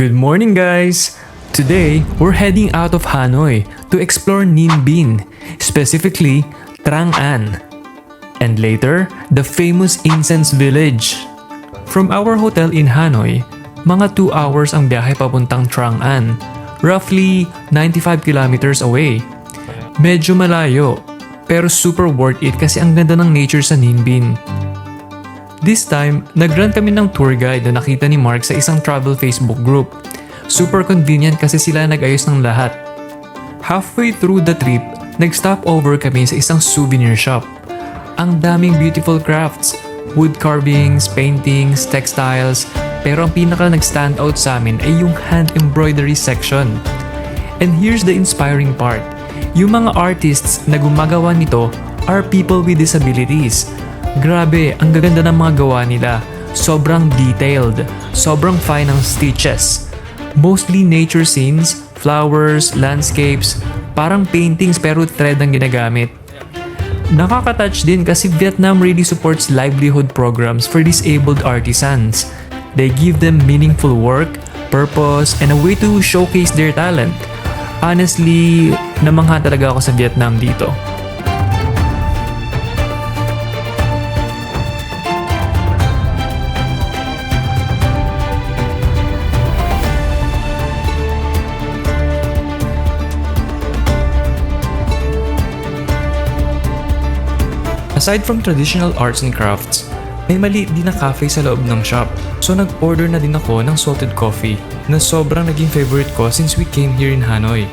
Good morning, guys! Today, we're heading out of Hanoi to explore Ninh Binh, specifically Trang An, and later, the famous Incense Village. From our hotel in Hanoi, mga 2 hours ang biyahe papuntang Trang An, roughly 95 kilometers away. Medyo malayo, pero super worth it kasi ang ganda ng nature sa Ninh Binh. This time, nag-run kami ng tour guide na nakita ni Mark sa isang travel Facebook group. Super convenient kasi sila nag-ayos ng lahat. Halfway through the trip, nag-stop over kami sa isang souvenir shop. Ang daming beautiful crafts, wood carvings, paintings, textiles, pero ang pinaka nag-stand out sa amin ay yung hand embroidery section. And here's the inspiring part. Yung mga artists na gumagawa nito are people with disabilities. Grabe, ang gaganda ng mga gawa nila. Sobrang detailed, sobrang fine ang stitches. Mostly nature scenes, flowers, landscapes, parang paintings pero thread ang ginagamit. Nakaka-touch din kasi Vietnam really supports livelihood programs for disabled artisans. They give them meaningful work, purpose, and a way to showcase their talent. Honestly, namangha talaga ako sa Vietnam dito. Aside from traditional arts and crafts, may maliit din na cafe sa loob ng shop. So nag-order na din ako ng salted coffee na sobrang naging favorite ko since we came here in Hanoi.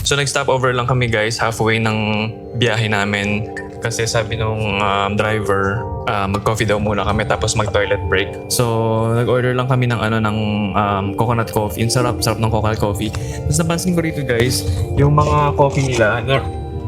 So nag-stop over lang kami guys halfway ng biyahe namin kasi sabi nung driver mag-coffee daw muna kami tapos mag-toilet break. So nag-order lang kami ng coconut coffee. Ang sarap ng coconut coffee. Tapos napansin ko rito guys, yung mga coffee nila,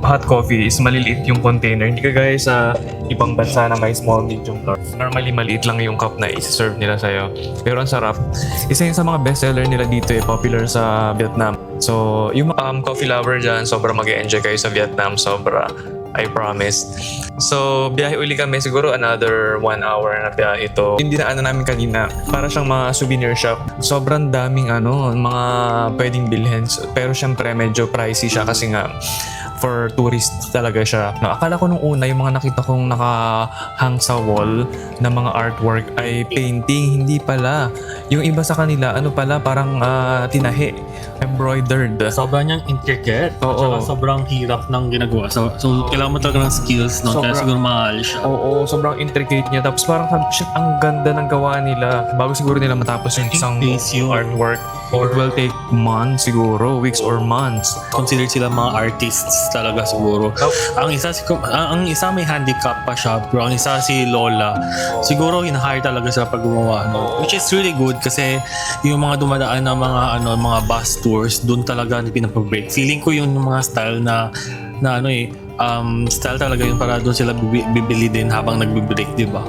hot coffee is maliliit yung container. Hindi ka guys sa ibang bansa na may small, medium, large. Normally maliit lang yung cup na isi-serve nila sa'yo. Pero ang sarap. Isa yun sa mga bestseller nila dito popular sa Vietnam. So yung coffee lover dyan, sobra mag-enjoy kayo sa Vietnam. Sobra. I promise. So, biyahe uli kami. Siguro another 1 hour na biyahe ito. Yung dinaanan namin kanina, para siyang mga souvenir shop. Sobrang daming mga pwedeng bilhin. Pero syempre, medyo pricey siya kasi nga for tourists talaga siya. Akala ko nung una, yung mga nakita kong nakahang sa wall na mga artwork ay painting. Hindi pala. Yung iba sa kanila, parang tinahi. Embroidered. Sobrang niyang intricate. Oo. At sobrang hirap ng ginagawa. So kailangan mo talaga ng skills, no? Kaya siguro mahal siya. Oo, sobrang intricate niya. Tapos parang sabi ko, shit, ang ganda ng gawa nila. Bago siguro nila matapos yung isang artwork. It will take months siguro, weeks or months. Considered sila mga artists talaga siguro. Ang isa may handicap pa siya, pero ang isa si Lola. Siguro hina-hire talaga sila pag gumawa, no? Which is really good kasi yung mga dumadaan na mga bus tours, doon talaga pinapabreak. Feeling ko yung mga style na style talaga yun para doon sila bibili din habang nagbe-break, di ba?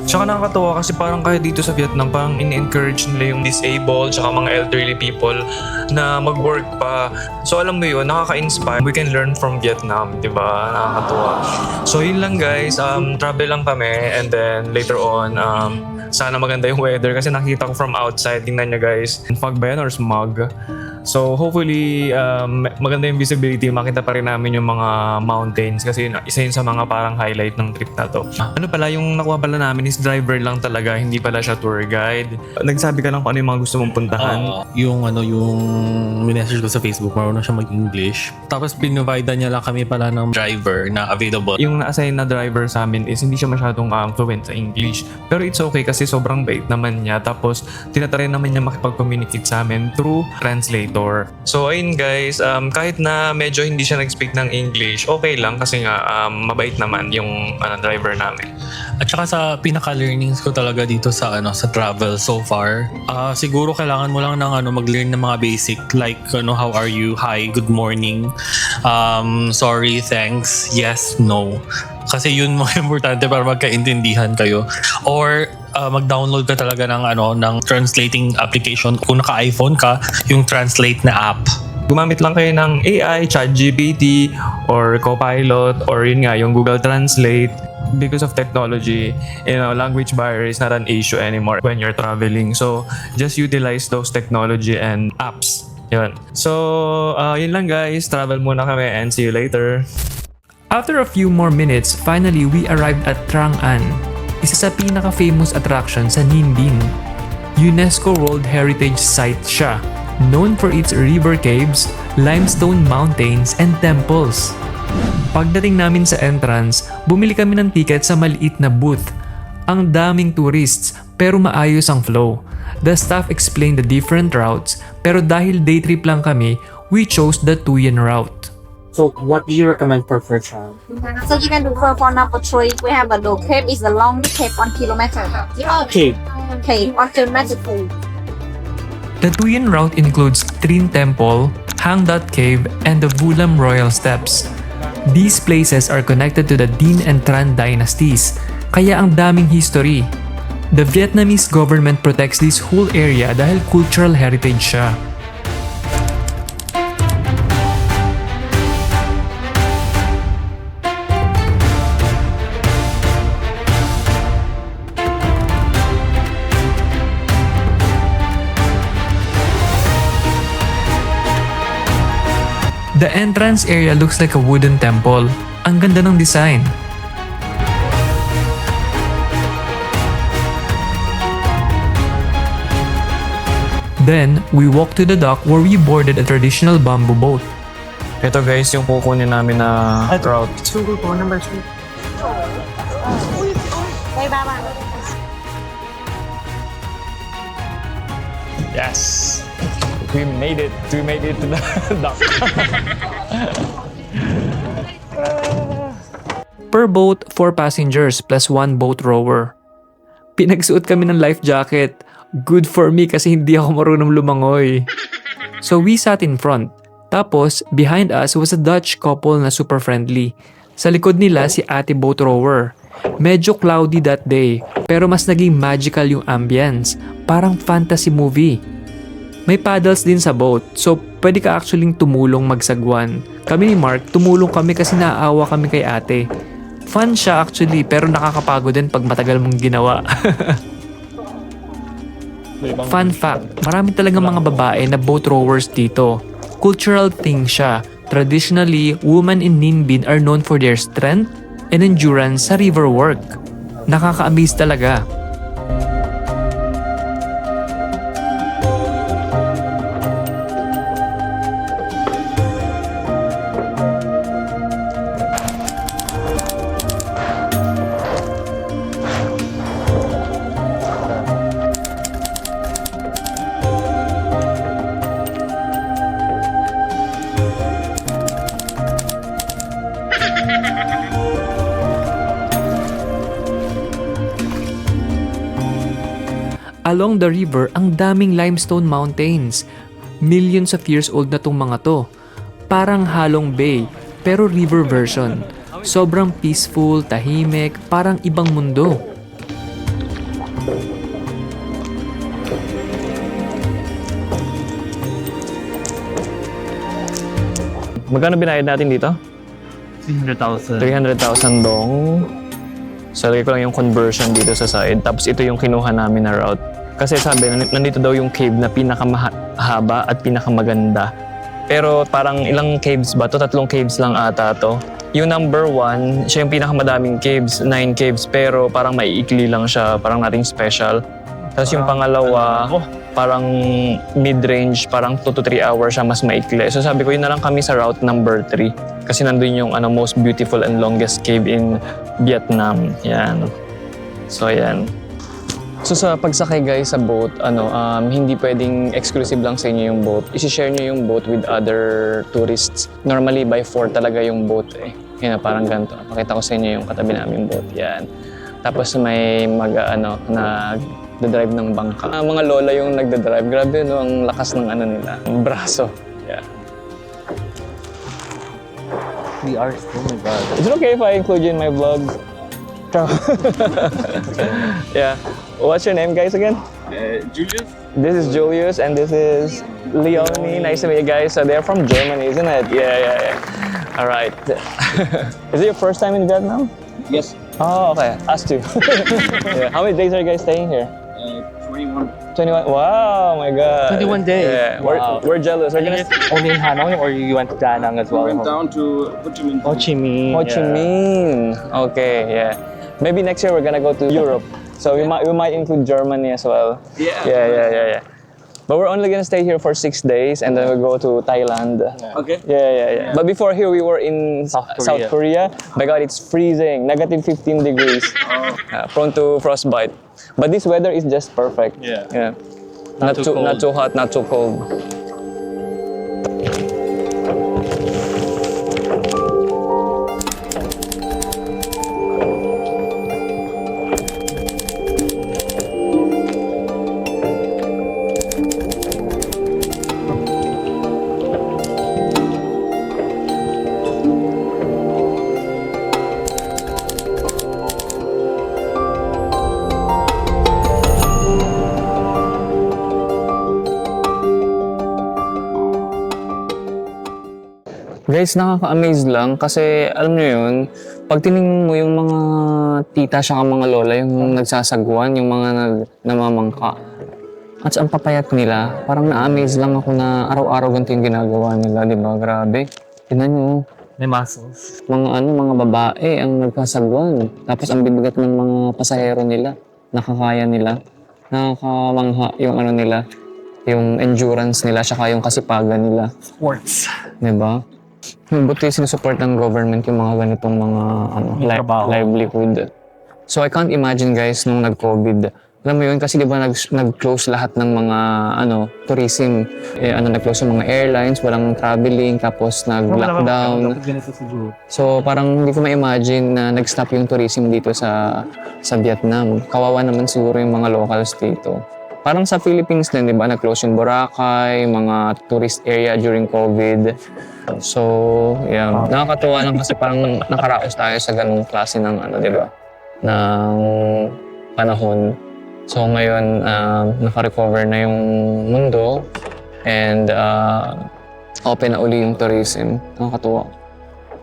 Tsaka nakakatawa kasi parang kahit dito sa Vietnam, parang in-encourage nila yung disabled tsaka mga elderly people na mag-work pa. So alam mo yun, nakaka-inspire. We can learn from Vietnam, di ba? Nakakatawa. So yun lang guys, travel lang kami and then later on, sana maganda yung weather kasi nakita ko from outside. Tingnan nyo guys, fog ba yan or smog? So hopefully, maganda yung visibility. Makita pa rin namin yung mga mountains kasi isa yun sa mga parang highlight ng trip na to. Ano pala, yung nakuha pala namin is driver lang talaga, hindi pala siya tour guide. Nagsabi ka lang kung ano yung mga gusto mong puntahan. Yung message ko sa Facebook, marunong siya mag-English. Tapos pinrovide niya lang kami pala ng driver na available. Yung na-assign na driver sa amin is hindi siya masyadong fluent sa English. Pero it's okay kasi sobrang bait naman niya. Tapos tinatry naman niya makipag-communicate sa amin through translator. So ayun guys, kahit na medyo hindi siya nag-speak ng English, okay lang kasi nga mabait naman yung driver namin. At saka sa pinaka-learnings ko talaga dito sa travel so far, siguro kailangan mo lang ng mag-learn ng mga basic like how are you, hi, good morning, sorry, thanks, yes, no. Kasi yun mo importante para magkaintindihan kayo. Or mag-download ka talaga ng translating application. Kung naka-iPhone ka, yung translate na app. Gumamit lang kayo ng AI, ChatGPT, or Copilot, or yun nga, yung Google Translate. because of technology, language barrier is not an issue anymore when you're traveling. So, just utilize those technology and apps. Yun. So, yun lang guys. Travel muna kami and see you later. After a few more minutes, finally we arrived at Trang An, isa sa pinaka-famous attraction sa Ninh Binh. UNESCO World Heritage Site siya, known for its river caves, limestone mountains, and temples. Pagdating namin sa entrance, bumili kami ng ticket sa maliit na booth. Ang daming tourists pero maayos ang flow. The staff explained the different routes pero dahil day trip lang kami, we chose the Thuyen route. So, what do you recommend for first time? So you can do for number 3. We have a low cave is the longest cave 1 kilometer. Okay. Okay, 1 kilometer full. The Thuyen route includes Trin Temple, Hang Dat Cave, and the Vulam Royal Steps. These places are connected to the Dinh and Tran dynasties, kaya ang daming history. The Vietnamese government protects this whole area dahil cultural heritage siya. The entrance area looks like a wooden temple. Ang ganda ng design. Then, we walked to the dock where we boarded a traditional bamboo boat. Ito guys, yung kukunin namin na route. Number 2. Đây ba bạn. Yes! We made it to the dock. Per boat, 4 passengers plus 1 boat rower. Pinagsuot kami ng life jacket. Good for me kasi hindi ako marunong lumangoy. So we sat in front. Tapos, behind us was a Dutch couple na super friendly. Sa likod nila si ate boat rower. Medyo cloudy that day, pero mas naging magical yung ambience. Parang fantasy movie. May paddles din sa boat, so pwede ka actually tumulong magsagwan. Kami ni Mark, tumulong kami kasi naaawa kami kay ate. Fun siya actually, pero nakakapagod din pag matagal mong ginawa. Fun fact, marami talagang mga babae na boat rowers dito. Cultural thing siya. Traditionally, women in Ninh Binh are known for their strength and endurance sa river work. Nakaka-amaze talaga. Along the river, ang daming limestone mountains. Millions of years old na tong mga to. Parang halong bay, pero river version. Sobrang peaceful, tahimik, parang ibang mundo. Magkano binayad natin dito? 300,000. 300,000 dong. So, lagay ko lang yung conversion dito sa side. Tapos ito yung kinuha namin na route. Kasi sabi, nandito daw yung cave na pinakamahaba at pinakamaganda. Pero parang ilang caves ba to? 3 caves lang ata to. Yung number 1, siya yung pinakamadaming caves, 9 caves. Pero parang maiikli lang siya, parang nating special. Tapos yung pangalawa, parang mid-range, parang 2 to 3 hours siya, mas maikli. So sabi ko, yun na lang kami sa route number 3. Kasi nandun yung most beautiful and longest cave in Vietnam. Yan. So, yan. So sa pagsakay guys sa boat, hindi pwedeng exclusive lang sa inyo yung boat. I-share nyo yung boat with other tourists. Normally by 4 talaga yung boat eh. Yan, parang ganito. Pakita ko sa inyo yung katabi namin boat. Yan. Tapos may nagda-drive ng bangka. Mga lola yung nagda-drive. Grabe no, ang lakas ng nila, ng braso. Yeah. We are, oh my God. Is it okay if I include you in my vlog? Yeah. What's your name, guys, again? Julius? This is Julius, and this is Leonie. Nice to meet you guys. So they're from Germany, isn't it? Yeah. All right. Is it your first time in Vietnam? Yes. Oh, okay. Us too. Yeah. How many days are you guys staying here? 21. 21. Wow, my God. 21 days. Yeah, Wow. we're jealous. We're gonna Only in Hanoi, or you went to Da Nang as well? Went down to Ho Chi Minh. Ho Chi Minh. Ho Chi Minh. Okay, yeah. Maybe next year we're gonna go to Europe. So we might include Germany as well. Yeah. But we're only gonna stay here for 6 days and then we'll go to Thailand. Okay. Yeah. But before here we were in South South Korea. My God, it's freezing. Negative 15 degrees. Prone to frostbite. But this weather is just perfect. Yeah. Not too cold. not too hot, not too cold. Guys, nakaka-amaze lang kasi alam nyo yun, pag tinignan mo yung mga tita siya mga lola, yung nagsasagwan, yung mga namamangka, at ang papayat nila, parang na-amaze lang ako na araw-araw ganito yung ginagawa nila, di ba? Grabe. Tingnan nyo, May muscles. mga babae ang nagkasagwan. Tapos ang bibigat ng mga pasahero nila, nakakaya nila, nakakamangha yung nila, yung endurance nila, saka yung kasipagan nila. Sports. Di ba? Buti sinusupport ng government yung mga ganitong mga trabaho. livelihood. So I can't imagine guys nung nag-COVID. Alam mo yun kasi di ba nag-close lahat ng mga tourism. Nag-close yung mga airlines, walang traveling, tapos nag-lockdown. Ganito siguro. So parang hindi ko ma-imagine na nag-stop yung tourism dito sa Vietnam. Kawawa naman siguro yung mga locals dito. Parang sa Philippines din, di ba? Nag-close yung Boracay, mga tourist area during COVID. So, yeah. Nakakatuwa lang kasi parang nakaraos tayo sa ganung klase ng di ba? Ng panahon. So, ngayon, naka-recover na yung mundo and open na uli yung tourism. Nakakatuwa.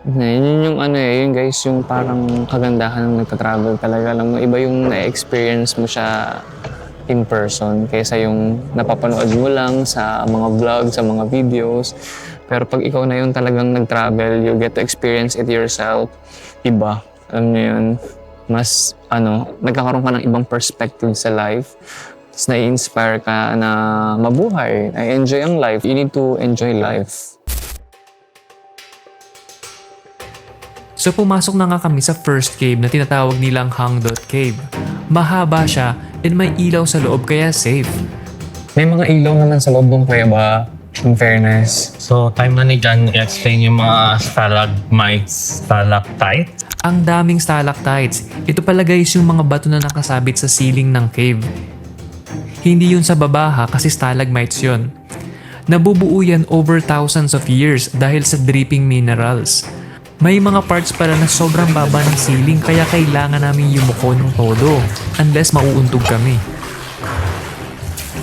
Yun yung yun guys, yung parang kagandahan ng nagka-travel talaga. Alam mo, iba yung na-experience mo siya in person kaysa yung napapanood mo lang sa mga vlog, sa mga videos. Pero pag ikaw na yung talagang nag-travel, you get to experience it yourself. Iba. Alam mo yun, mas nagkakaroon ka ng ibang perspective sa life. Tapos nai-inspire ka na mabuhay, na-enjoy ang life. You need to enjoy life. So pumasok na nga kami sa first cave na tinatawag nilang Hangdot Cave. Mahaba siya and may ilaw sa loob kaya safe. May mga ilaw naman sa loob ng kuweba, in fairness. So, time na ni John i-explain yung mga stalagmites, stalactites. Ang daming stalactites. Ito pala guys yung mga bato na nakasabit sa ceiling ng cave. Hindi yun sa baba ha, kasi stalagmites yun. Nabubuo yan over thousands of years dahil sa dripping minerals. May mga parts pala na sobrang baba ng ceiling kaya kailangan namin yumuko ng todo unless mauuntog kami.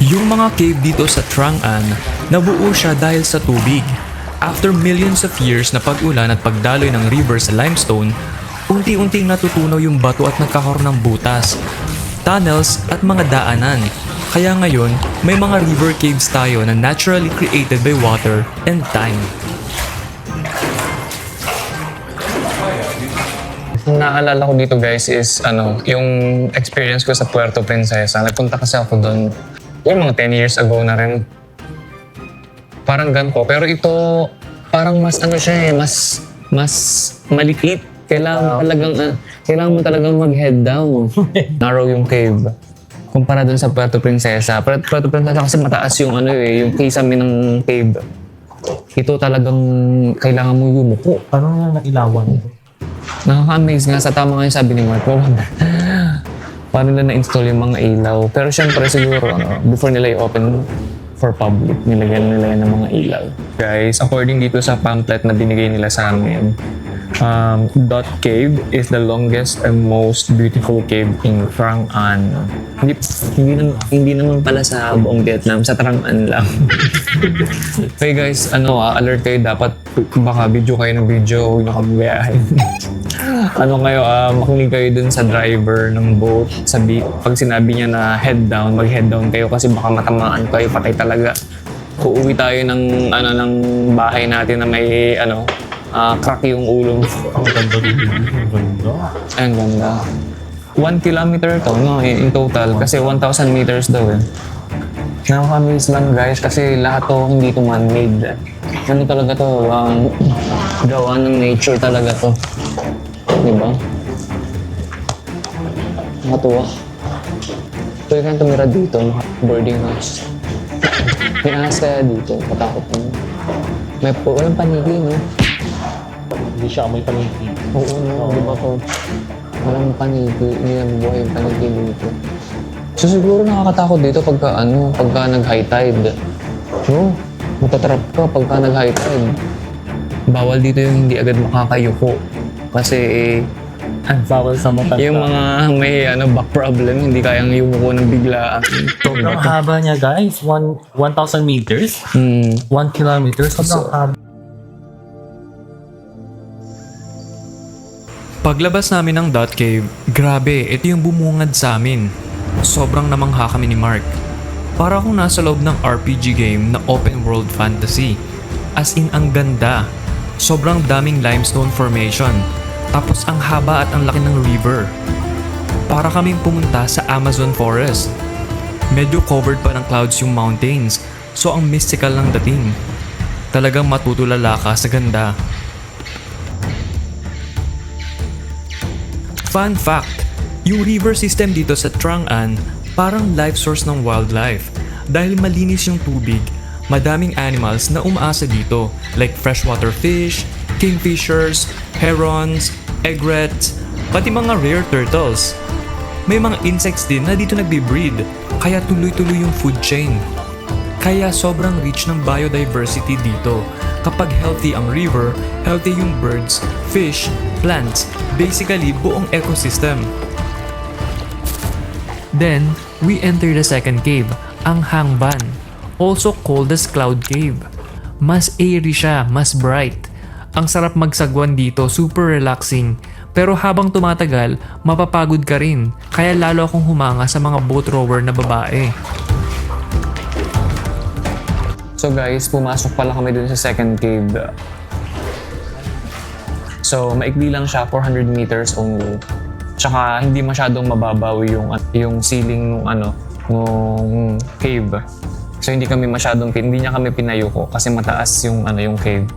Yung mga cave dito sa Trang An, nabuo siya dahil sa tubig. After millions of years na pag-ulan at pagdaloy ng river sa limestone, unti-unting natutunaw yung bato at nagkakaroon ng butas, tunnels at mga daanan. Kaya ngayon, may mga river caves tayo na naturally created by water and time. Naalala ko dito guys is yung experience ko sa Puerto Princesa. Nagpunta kasi ako doon yung mga 10 years ago na rin. Parang ganito. Pero ito parang mas siya mas maliit. Kailangan mo talagang mag-head down. Narrow yung cave. Kumpara doon sa Puerto Princesa. Puerto Princesa kasi mataas yung yung kisame ng cave. Ito talagang kailangan mo yumuko. Paano nga nailawan? Nakaka-amaze nga sa tama nga yung sabi ni Mark. Paano nila na-install yung mga ilaw. Pero syempre siguro, before nila i-open for public, nilagyan nila yan ng mga ilaw. Guys, according dito sa pamphlet na binigay nila sa amin, Dot Cave is the longest and most beautiful cave in Trang An. Hindi naman pala sa buong Vietnam, sa Trang An lang. Okay guys, alert kayo, dapat baka video kayo ng video, huwag nyo kami bayahin. Makinig kayo dun sa driver ng boat. Pag sinabi niya na head down, mag-head down kayo kasi baka matamaan kayo, patay talaga. Uuwi tayo ng bahay natin na may crack yung ulo. Ang ganda rin. Ang ganda. Ang ganda. 1 kilometer to, no, in total. Kasi 1,000 meters daw eh. Nakakamiss lang guys kasi lahat to hindi to man-made. Ano talaga to? Gawa ng nature talaga to. Diba? Nakatuwa. Pwede kang tumira dito, boarding house. May ahas kaya dito, patakot mo. Walang panigay, no? Hindi siya amoy paniki. Oo, no, di ba po? Walang panigay, hindi na mabuhay yung panigay dito. So siguro nakakatakot dito pagka nag-high tide. No, matatrap ka pagka nag-high tide. Bawal dito yung hindi agad makakayuko. Kasi Bawal sa mata. yung mga may back problem, hindi kayang yumuko ng biglaan. Sobrang haba niya guys. 1,000 meters. 1 kilometer. Sobrang haba. Paglabas namin ng Dot Cave, grabe, ito yung bumungad sa amin. Sobrang namangha kami ni Mark. Para akong nasa loob ng RPG game na open world fantasy. As in, ang ganda. Sobrang daming limestone formation. Tapos ang haba at ang laki ng river. Para kaming pumunta sa Amazon forest. Medyo covered pa ng clouds yung mountains, so ang mystical ng dating. Talagang matutulala ka sa ganda. Fun fact, yung river system dito sa Trang An parang life source ng wildlife. Dahil malinis yung tubig, madaming animals na umaasa dito like freshwater fish, kingfishers, herons, egrets, pati mga rare turtles. May mga insects din na dito nagbe-breed, kaya tuloy-tuloy yung food chain. Kaya sobrang rich ng biodiversity dito. Kapag healthy ang river, healthy yung birds, fish, plants, basically buong ecosystem. Then, we enter the second cave, ang Hang Ban, also called as Cloud Cave. Mas airy siya, mas bright. Ang sarap magsagwan dito, super relaxing. Pero habang tumatagal, mapapagod ka rin. Kaya lalo akong humanga sa mga boat rower na babae. So guys, pumasok pala kami dun sa second cave. So maikli lang siya, 400 meters only. Tsaka hindi masyadong mababaw yung ceiling nung cave. So hindi niya kami pinayuko kasi mataas yung cave.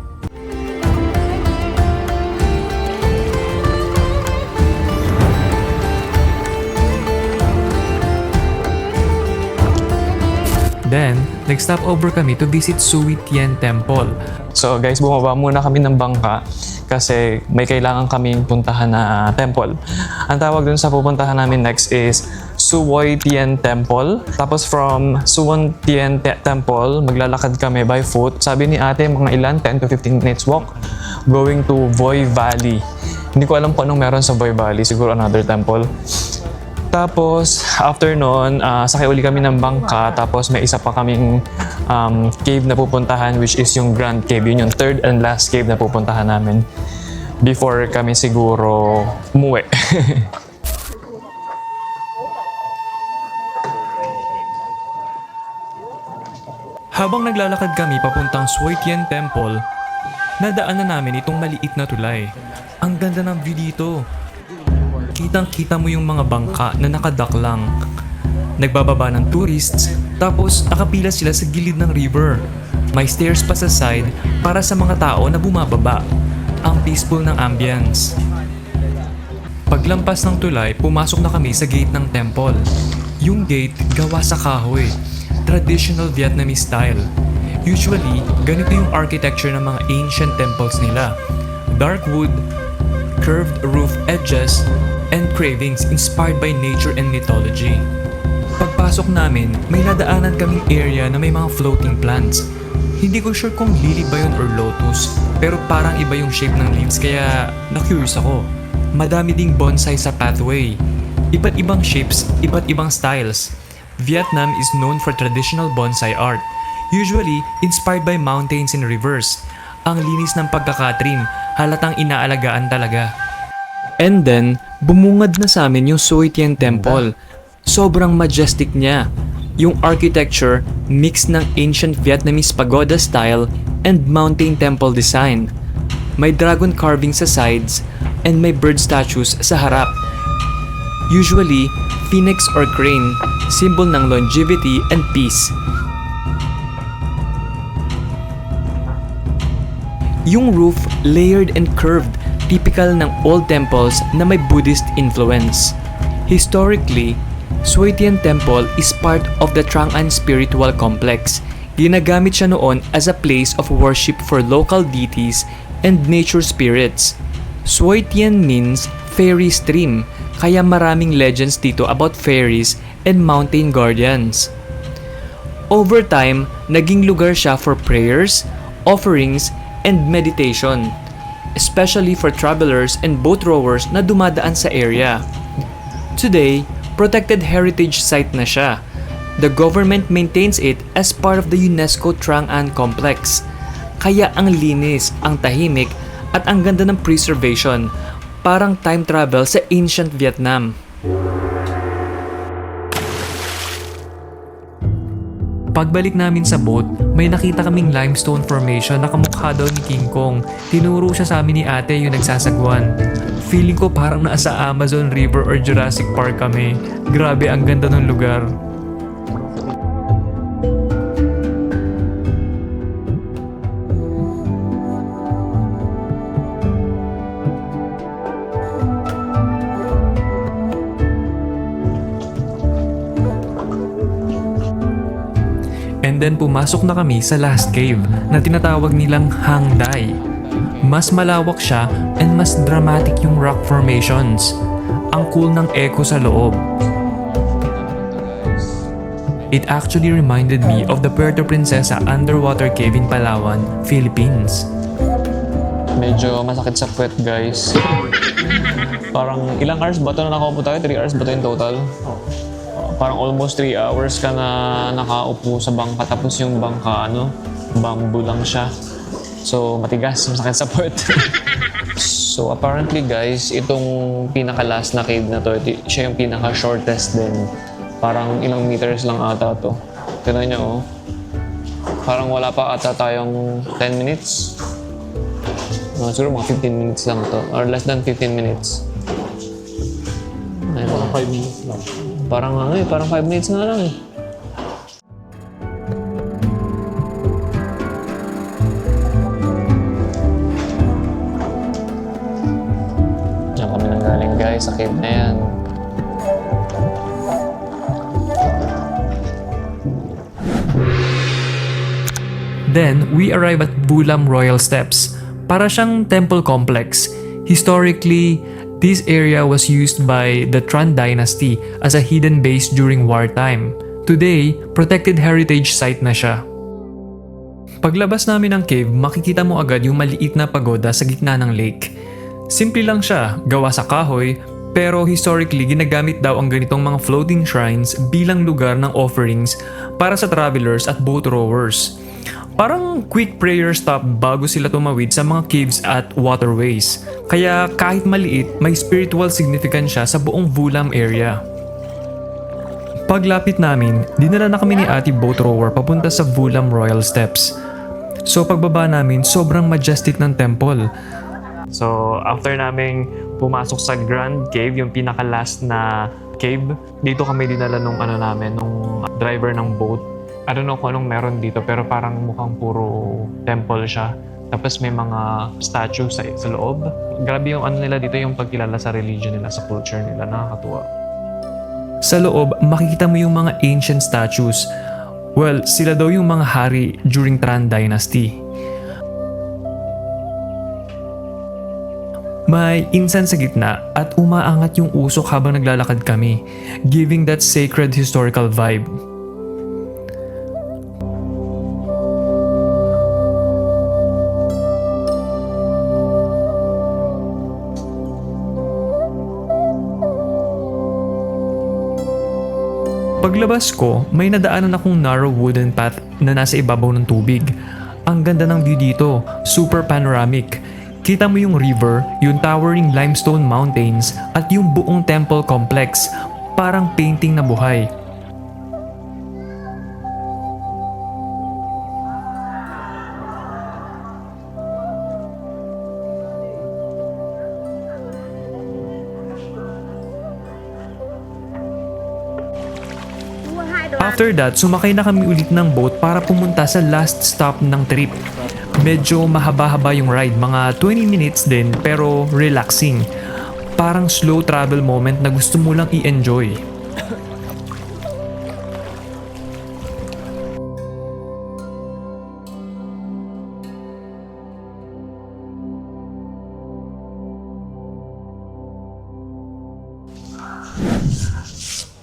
Then, nag-stop over kami to visit Sui Tien Temple. So guys, bumaba muna kami ng bangka kasi may kailangan kaming puntahan na temple. Ang tawag dun sa pupuntahan namin next is Suwon Tien Temple. Tapos from Suwon Tien Temple, maglalakad kami by foot. Sabi ni ate, mga ilan? 10 to 15 minutes walk going to Voi Valley. Hindi ko alam kung anong meron sa Voi Valley. Siguro another temple. Tapos, after nun, sakay uli kami ng bangka. Tapos, may isa pa kaming cave na pupuntahan, which is yung Grand Cave. Yun yung third and last cave na pupuntahan namin before kami siguro umuwi. Habang naglalakad kami papuntang Sui Tien Temple, nadaanan namin itong maliit na tulay. Ang ganda ng view dito. Kitang-kita mo yung mga bangka na nakadock lang. Nagbababa ng tourists, tapos nakapila sila sa gilid ng river. May stairs pa sa side para sa mga tao na bumababa. Ang peaceful ng ambience. Paglampas ng tulay, pumasok na kami sa gate ng temple. Yung gate gawa sa kahoy, traditional Vietnamese style. Usually, ganito yung architecture ng mga ancient temples nila. Dark wood, curved roof edges, and carvings inspired by nature and mythology. Pagpasok namin, may nadaanan kaming area na may mga floating plants. Hindi ko sure kung lily ba yun or lotus, pero parang iba yung shape ng leaves kaya na-curious ako. Madami ding bonsai sa pathway. Iba't ibang shapes, iba't ibang styles. Vietnam is known for traditional bonsai art, usually inspired by mountains and rivers. Ang linis ng pagkakatrim, halatang inaalagaan talaga. And then, bumungad na sa amin yung Suoi Tien Temple. Sobrang majestic niya. Yung architecture, mix ng ancient Vietnamese pagoda style and mountain temple design. May dragon carving sa sides and may bird statues sa harap. Usually, phoenix or crane, symbol ng longevity and peace. Yung roof, layered and curved, typical ng old temples na may Buddhist influence. Historically, Suoi Tien Temple is part of the Trang'an Spiritual Complex. Ginagamit siya noon as a place of worship for local deities and nature spirits. Suoi Tien means fairy stream, kaya maraming legends dito about fairies and mountain guardians. Over time, naging lugar siya for prayers, offerings, and meditation, especially for travelers and boat rowers na dumadaan sa area. Today, protected heritage site na siya. The government maintains it as part of the UNESCO Trang'an Complex. Kaya ang linis, ang tahimik, at ang ganda ng preservation, parang time travel sa ancient Vietnam. Pagbalik namin sa boat, may nakita kaming limestone formation na kamukha daw ni King Kong. Tinuro siya sa amin ni ate yung nagsasagwan. Feeling ko parang nasa Amazon River or Jurassic Park kami. Grabe, ang ganda ng lugar. And then pumasok na kami sa last cave na tinatawag nilang Hang Dai. Mas malawak siya and mas dramatic yung rock formations. Ang cool ng echo sa loob. It actually reminded me of the Puerto Princesa underwater cave in Palawan, Philippines. Medyo masakit sa puwet, guys. Parang ilang hours ba ito na nakaupo tayo? 3 hours ba ito in total? Parang almost 3 hours ka na nakaupo sa bangka, tapos yung bangka, bamboo lang siya. So, matigas, masakit sa puwet. So, apparently guys, itong pinaka-last na cave na to, siya yung pinaka-shortest din. Parang ilang meters lang ata to. Tignan nyo, oh. Parang wala pa ata tayong 10 minutes. Siguro mga 15 minutes lang to, or less than 15 minutes. Mga 5 minutes lang. Parang parang 5 minutes nga lang eh. Diyan kami nanggaling guys, sa cave na yan. Then, we arrive at Bulam Royal Steps. Para siyang temple complex. Historically, this area was used by the Tran Dynasty as a hidden base during wartime. Today, protected heritage site na siya. Paglabas namin ng cave, makikita mo agad yung maliit na pagoda sa gitna ng lake. Simple lang siya, gawa sa kahoy, pero historically ginagamit daw ang ganitong mga floating shrines bilang lugar ng offerings para sa travelers at boat rowers. Parang quick prayer stop bago sila tumawid sa mga caves at waterways. Kaya kahit maliit, may spiritual significance siya sa buong Bulam area. Paglapit namin, dinala na kami ni ate boat rower papunta sa Bulam Royal Steps. So pagbaba namin, sobrang majestic ng temple. So after naming pumasok sa Grand Cave, yung pinaka-last na cave, dito kami dinala nung driver ng boat. I don't know kung anong meron dito pero parang mukhang puro temple siya. Tapos may mga statue sa loob. Grabe yung nila dito, yung pagkilala sa religion nila, sa culture nila. Nakakatuwa. Sa loob, makikita mo yung mga ancient statues. Well, sila daw yung mga hari during Tran Dynasty. May incense sa gitna at umaangat yung usok habang naglalakad kami, giving that sacred historical vibe. Paglabas ko, may nadaanan akong narrow wooden path na nasa ibabaw ng tubig. Ang ganda ng view dito, super panoramic. Kita mo yung river, yung towering limestone mountains, at yung buong temple complex. Parang painting na buhay. After that, sumakay na kami ulit ng boat para pumunta sa last stop ng trip. Medyo mahaba-haba yung ride, mga 20 minutes din pero relaxing. Parang slow travel moment na gusto mo lang i-enjoy.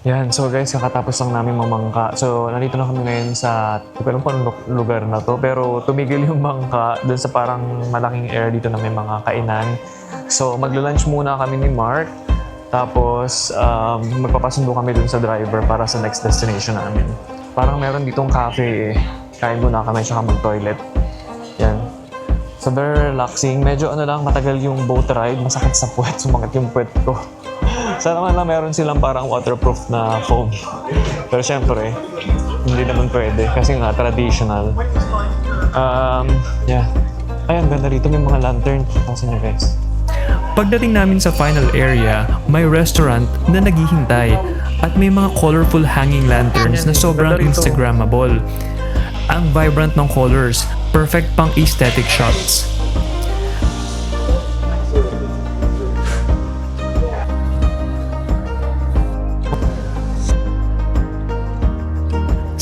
Yan, so guys, kakatapos lang namin mamangka. So, nandito na kami ngayon sa, hindi ko alam kung anong lugar na to, pero tumigil yung bangka dun sa parang malaking area dito na may mga kainan. So, magla-lunch muna kami ni Mark, tapos magpapasundo kami dun sa driver para sa next destination namin. Parang meron ditong cafe eh. Kain muna kami, tsaka mag-toilet. Yan. So, very relaxing. Medyo ano lang, matagal yung boat ride. Masakit sa puwet, sumakit yung puwet ko. Sana man lang meron silang parang waterproof na foam. Pero syempre, hindi naman pwede kasi nga traditional. Yeah. Ay, ang ganda dito. May mga lantern. Kasi nyo guys. Pagdating namin sa final area, may restaurant na naghihintay at may mga colorful hanging lanterns na sobrang Instagrammable. Ang vibrant ng colors, perfect pang aesthetic shots.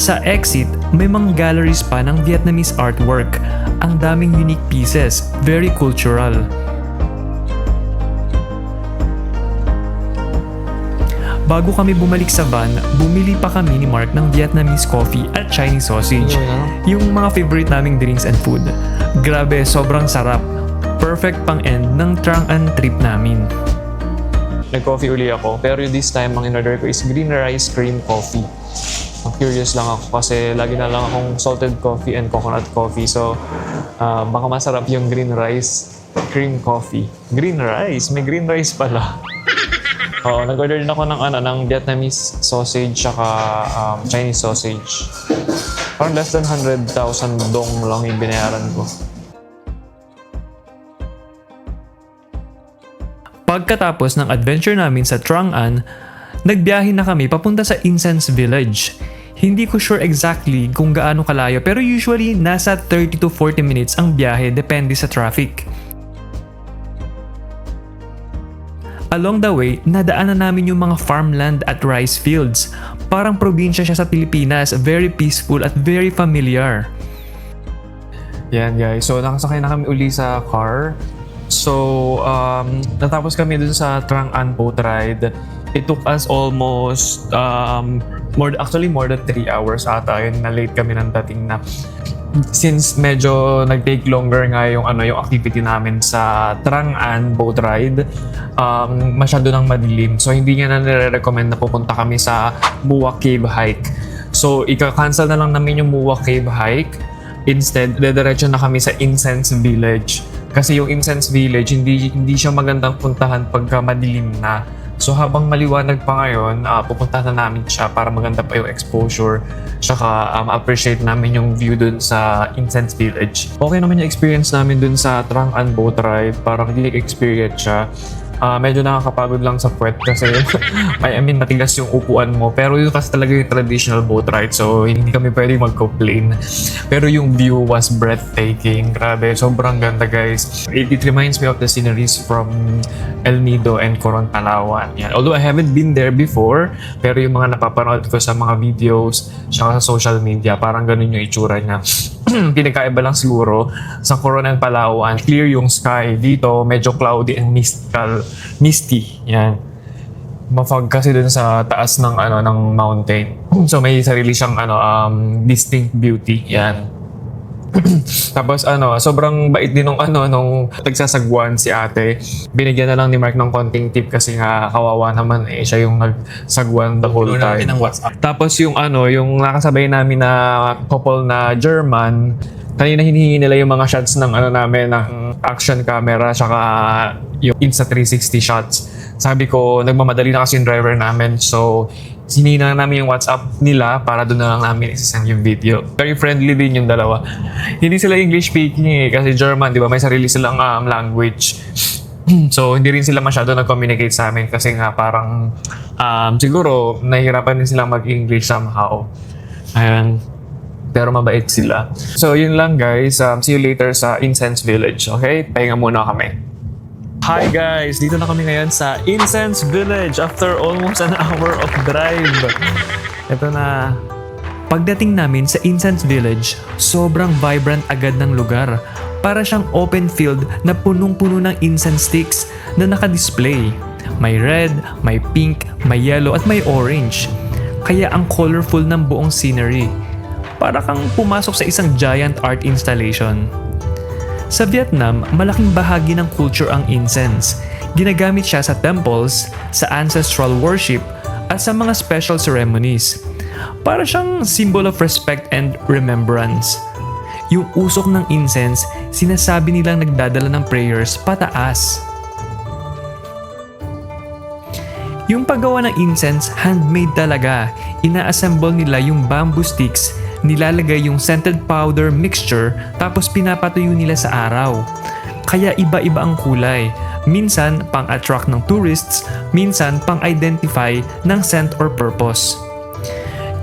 Sa exit, may mga galleries pa ng Vietnamese artwork. Ang daming unique pieces, very cultural. Bago kami bumalik sa van, bumili pa kami ni Mark ng Vietnamese coffee at Chinese sausage. Yung mga favorite naming drinks and food. Grabe, sobrang sarap. Perfect pang end ng Trang An trip namin. Nag-coffee uli ako, pero this time ang in-order ko is green rice cream coffee. Curious lang ako kasi lagi na lang akong salted coffee and coconut coffee. So, baka masarap yung green rice cream coffee. Green rice? May green rice pala. Oo, nag-order din ako ng Vietnamese sausage tsaka Chinese sausage. Parang less than 100,000 dong lang yung binayaran ko. Pagkatapos ng adventure namin sa Trang An, nagbiyahe na kami papunta sa Incense Village. Hindi ko sure exactly kung gaano kalayo pero usually nasa 30 to 40 minutes ang biyahe depende sa traffic. Along the way, nadaanan namin yung mga farmland at rice fields. Parang probinsya siya sa Pilipinas, very peaceful at very familiar. Yan guys, so nakasakay na kami uli sa car. So, natapos kami dun sa Trang An boat ride. It took us almost more than 3 hours ata yun na late kami nang dating na. Since medyo nag-take longer nga yung activity namin sa Trang An boat ride, masyado nang madilim. So hindi niya na nire-recommend na pupunta kami sa Mua Cave hike. So ika-cancel na lang namin yung Mua Cave hike. Instead, dediretso na kami sa Incense Village. Kasi yung Incense Village, hindi siya magandang puntahan pagka madilim na. So habang maliwanag pa ngayon, pupunta na namin siya para maganda pa yung exposure. Tsaka appreciate namin yung view dun sa Incense Village. Okay naman yung experience namin dun sa Trang An boat ride. Parang unique experience siya. Medyo nakakapagod lang sa puwet kasi matigas yung upuan mo. Pero yun kasi talaga yung traditional boat ride. So hindi kami pwedeng mag-complain. Pero yung view was breathtaking. Grabe, sobrang ganda guys. It reminds me of the sceneries from El Nido and Coron, Palawan. Yan. Although I haven't been there before, pero yung mga napapanood ko sa mga videos tsaka sa social media, parang ganun yung itsura niya. Pinagkaiba lang siguro sa Coron and Palawan, clear yung sky. Dito medyo cloudy and misty. Yan. Mafog kasi dun sa taas ng ng mountain. So may sarili siyang distinct beauty. Yan. Tapos sobrang bait din nung nagsasagwan si ate. Binigyan na lang ni Mark ng konting tip kasi nga kawawa naman siya yung nagsagwan the whole time. ng WhatsApp. Tapos yung nakasabay namin na couple na German, kanina hinihingi nila yung mga shots ng namin ng action camera tsaka yung Insta360 shots. Sabi ko, nagmamadali na kasi yung driver namin. So, hinihingi na namin yung WhatsApp nila para doon na lang namin isasend yung video. Very friendly din yung dalawa. Hindi sila English speaking kasi German, di ba? May sarili silang language. So, hindi rin sila masyado nag-communicate sa amin kasi nga parang siguro nahihirapan din silang mag-English somehow. Ayan. Pero mabait sila. So, yun lang guys. See you later sa Incense Village. Okay? Pahinga muna kami. Hi guys! Dito na kami ngayon sa Incense Village after almost an hour of drive. Ito na. Pagdating namin sa Incense Village, sobrang vibrant agad ng lugar. Para siyang open field na punong-puno ng incense sticks na naka-display. May red, may pink, may yellow at may orange. Kaya ang colorful ng buong scenery. Para kang pumasok sa isang giant art installation. Sa Vietnam, malaking bahagi ng culture ang incense. Ginagamit siya sa temples, sa ancestral worship, at sa mga special ceremonies. Para siyang symbol of respect and remembrance. Yung usok ng incense, sinasabi nilang nagdadala ng prayers pataas. Yung paggawa ng incense, handmade talaga. Ina-assemble nila yung bamboo sticks, nilalagay yung scented powder mixture, tapos pinapatuyo nila sa araw. Kaya iba-iba ang kulay. Minsan pang-attract ng tourists, minsan pang-identify ng scent or purpose.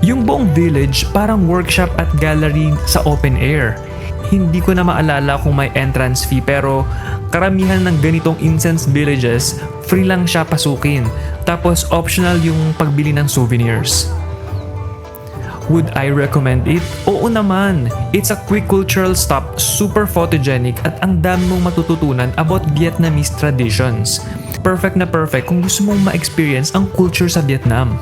Yung buong village parang workshop at gallery sa open air. Hindi ko na maalala kung may entrance fee pero karamihan ng ganitong incense villages, free lang siya pasukin. Tapos optional yung pagbili ng souvenirs. Would I recommend it? Oo naman! It's a quick cultural stop, super photogenic at ang dami mong matututunan about Vietnamese traditions. Perfect na perfect kung gusto mong ma-experience ang culture sa Vietnam.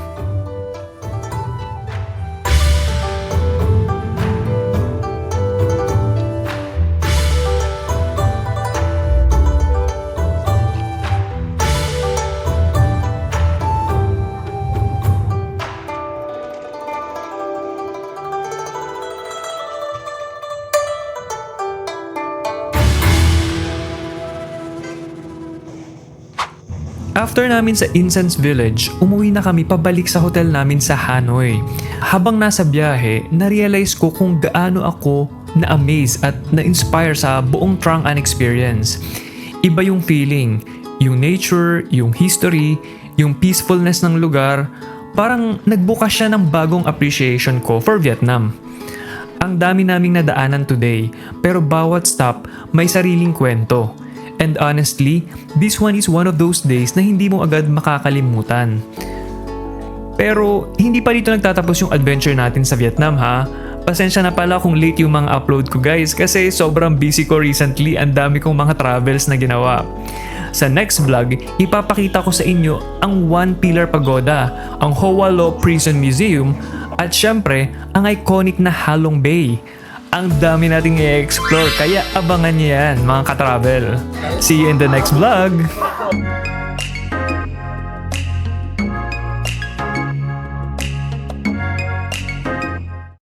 After namin sa Incense Village, umuwi na kami pabalik sa hotel namin sa Hanoi. Habang nasa biyahe, na-realize ko kung gaano ako na-amaze at na-inspire sa buong Trang An experience. Iba yung feeling, yung nature, yung history, yung peacefulness ng lugar, parang nagbukas siya ng bagong appreciation ko for Vietnam. Ang dami naming nadaanan today, pero bawat stop may sariling kwento. And honestly, this one is one of those days na hindi mo agad makakalimutan. Pero hindi pa dito nagtatapos yung adventure natin sa Vietnam ha. Pasensya na pala kung late yung mga upload ko guys kasi sobrang busy ko recently, ang dami kong mga travels na ginawa. Sa next vlog, ipapakita ko sa inyo ang One Pillar Pagoda, ang Hoa Lo Prison Museum, at syempre, ang iconic na Halong Bay. Ang dami nating i-explore kaya abangan niyo yan mga ka-travel. See you in the next vlog!